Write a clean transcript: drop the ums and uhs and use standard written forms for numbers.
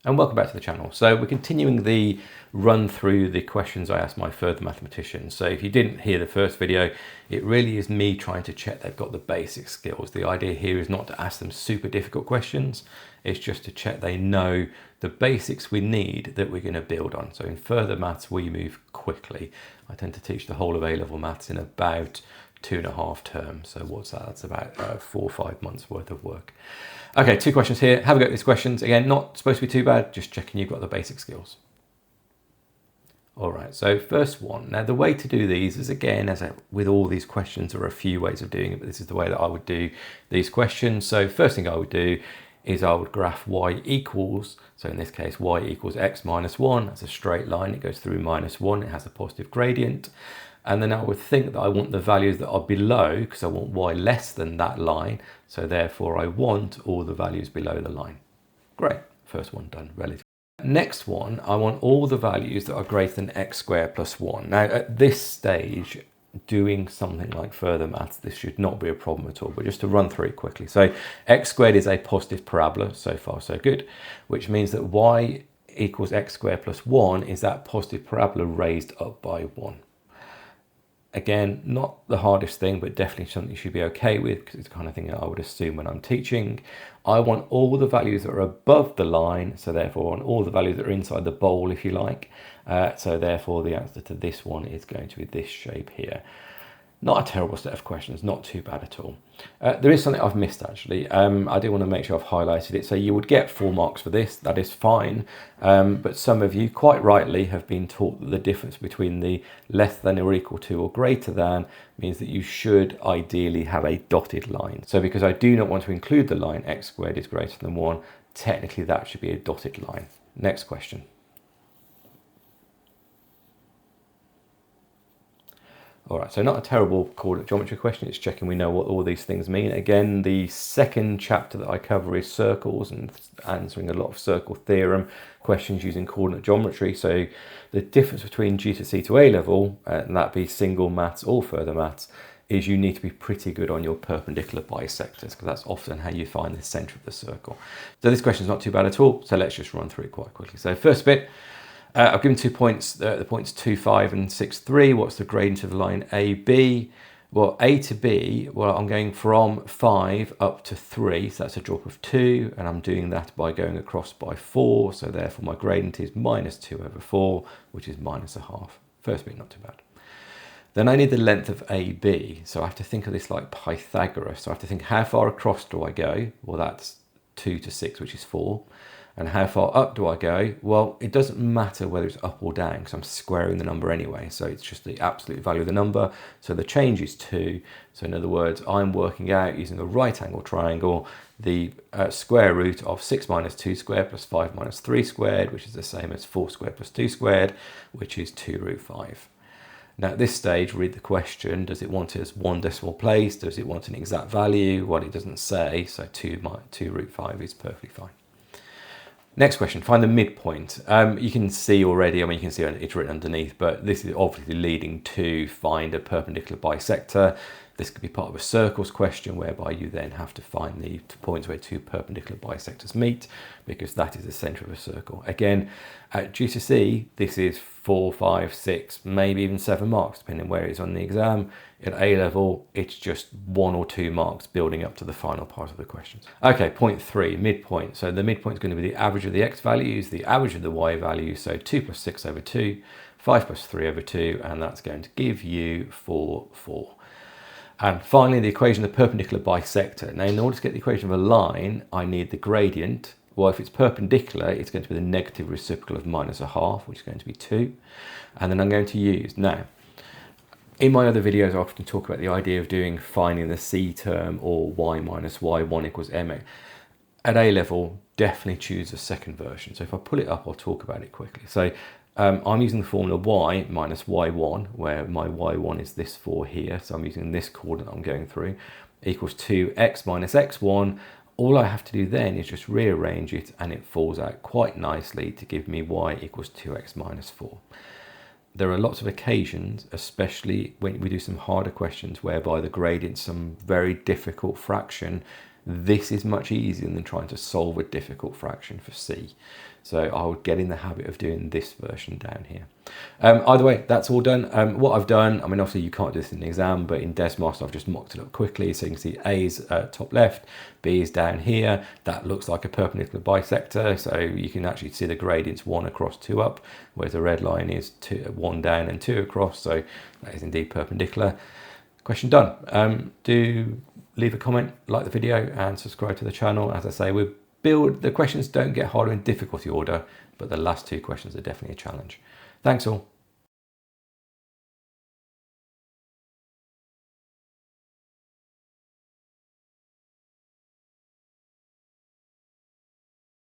And welcome back to the channel. So we're continuing the run through the questions I asked my further mathematicians. So if you didn't hear the first video, it really is me trying to check they've got the basic skills. The idea here is not to ask them super difficult questions. It's just to check they know the basics we need that we're going to build on. So in further maths, we move quickly. I tend to teach the whole of A-level maths in about 2.5 terms. So what's that? That's about 4 or 5 months worth of work. Okay, 2 questions here. Have a go at these questions. Again, not supposed to be too bad, just checking you've got the basic skills. All right, so first one. Now, the way to do these is, again, with all these questions, there are a few ways of doing it, but this is the way that I would do these questions. So first thing I would do is I would graph y equals, so in this case, y equals x minus 1. That's a straight line. It goes through -1. It has a positive gradient. And then I would think that I want the values that are below, because I want y less than that line. So therefore, I want all the values below the line. Great. First one done, relative. Next one, I want all the values that are greater than x squared plus 1. Now, at this stage, doing something like further maths, this should not be a problem at all, but just to run through it quickly. So x squared is a positive parabola, so far so good, which means that y equals x squared plus 1 is that positive parabola raised up by 1. Again, not the hardest thing, but definitely something you should be okay with, because it's the kind of thing that I would assume when I'm teaching. I want all the values that are above the line, so therefore I want all the values that are inside the bowl, if you like. So therefore the answer to this one is going to be this shape here. Not a terrible set of questions, not too bad at all. There is something I've missed, actually. I do want to make sure I've highlighted it. So you would get 4 marks for this, that is fine. But some of you, quite rightly, have been taught that the difference between the less than or equal to or greater than means that you should ideally have a dotted line. So because I do not want to include the line x squared is greater than 1, technically that should be a dotted line. Next question. All right, so not a terrible coordinate geometry question. It's checking we know what all these things mean. Again, the second chapter that I cover is circles and answering a lot of circle theorem questions using coordinate geometry. So the difference between GCSE to A-level, and that be single maths or further maths, is you need to be pretty good on your perpendicular bisectors, because that's often how you find the center of the circle. So this question is not too bad at all. So let's just run through it quite quickly. So first bit, I've given 2 points, the points 2, 5 and 6, 3. What's the gradient of the line AB? Well, A to B, well, I'm going from 5 up to 3, so that's a drop of 2, and I'm doing that by going across by 4, so therefore my gradient is -2/4, which is -1/2. First bit, not too bad. Then I need the length of AB, so I have to think of this like Pythagoras. So I have to think, how far across do I go? Well, that's 2 to 6, which is 4. And how far up do I go? Well, it doesn't matter whether it's up or down, because I'm squaring the number anyway. So it's just the absolute value of the number. So the change is 2. So in other words, I'm working out using a right angle triangle, the square root of 6 minus 2 squared plus 5 minus 3 squared, which is the same as 4 squared plus 2 squared, which is 2√5. Now at this stage, read the question. Does it want it as 1 decimal place? Does it want an exact value? Well, it doesn't say, so 2√5 is perfectly fine. Next question, find the midpoint. You can see already, I mean, you can see it's written underneath, but this is obviously leading to find a perpendicular bisector. This could be part of a circles question, whereby you then have to find the points where 2 perpendicular bisectors meet, because that is the center of a circle. Again, at GCSE, this is 4, 5, 6, maybe even 7 marks, depending where it is on the exam. At A-level, it's just 1 or 2 marks building up to the final part of the questions. Okay, point 3, midpoint. So the midpoint is going to be the average of the x values, the average of the y values, so 2 plus 6 over 2, 5 plus 3 over 2, and that's going to give you 4, 4. And finally, the equation of the perpendicular bisector. Now, in order to get the equation of a line, I need the gradient. Well, if it's perpendicular, it's going to be the negative reciprocal of -1/2, which is going to be 2. And then I'm going to use, now, in my other videos, I often talk about the idea of finding the C term, or y minus y1 equals mx. At A-level, definitely choose the second version. So if I pull it up, I'll talk about it quickly. So I'm using the formula y minus y1, where my y1 is this 4 here. So I'm using this coordinate I'm going through, equals 2x minus x1. All I have to do then is just rearrange it, and it falls out quite nicely to give me y equals 2x minus 4. There are lots of occasions, especially when we do some harder questions, whereby the gradient's some very difficult fraction, this is much easier than trying to solve a difficult fraction for C. So I would get in the habit of doing this version down here. Either way, that's all done. What I've done, I mean, obviously you can't do this in the exam, but in Desmos, I've just mocked it up quickly. So you can see A is top left, B is down here. That looks like a perpendicular bisector. So you can actually see the gradients 1 across 2 up, whereas the red line is 1 down and 2 across. So that is indeed perpendicular. Question done. Do leave a comment, like the video, and subscribe to the channel. As I say, the questions don't get harder in difficulty order, but the last 2 questions are definitely a challenge. Thanks all.